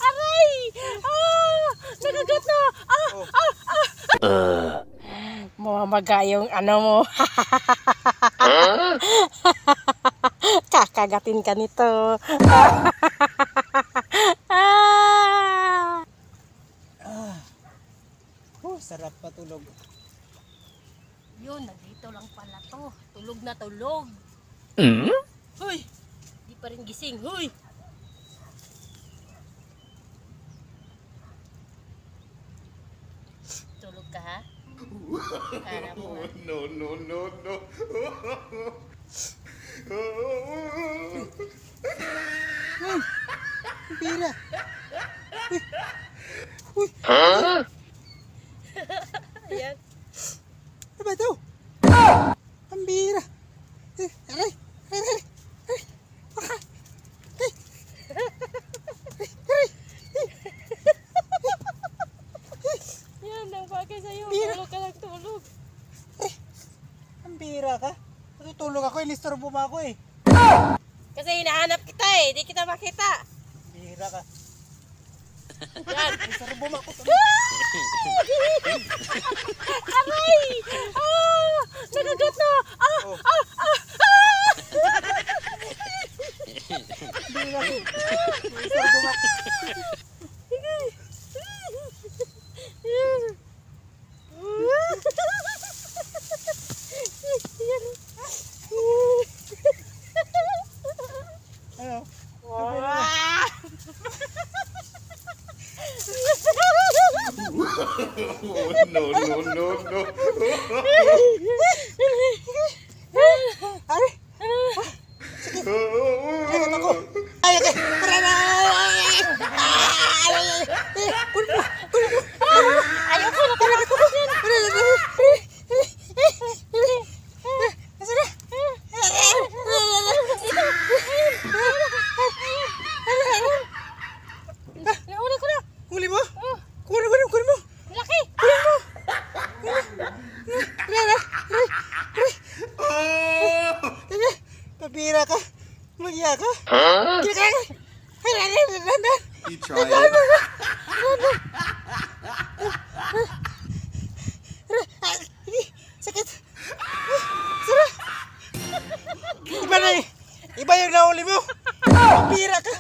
Aray! Ah! Nagagat na! Mamaga yung ano mo. Kakagatin ka nito. Sarap patulog. Yun, nandito lang pala to. Tulog na tulog. Hoy! Di pa rin gising. Hoy! Tulog ka ha? Kala mo ha? No. Bira. Ayan. Ano ba ito? Ang bira. Aray. Yan, ang bagay sa'yo. Bira. Tulog ka lang, tulog. Ang bira ka. Natutulog ako, inistorbo mo ako eh. Kasi hinahanap kita eh. Di kita makita. Bira ka. Yan. Inistorbo mo ako. Aray! Ah! Nagagat na! Bira ka. Inistorbo mo ako. Ano? No. Aray. Sakit ako. Ay, okay. Ayoko na talaga ko yan. Nauli ko na. Huli mo? Kunin mo. Laki. Pabira ka. Magya ka. He tried. Sakit. Sarap. Iba yung nahuli mo. Pabira ka.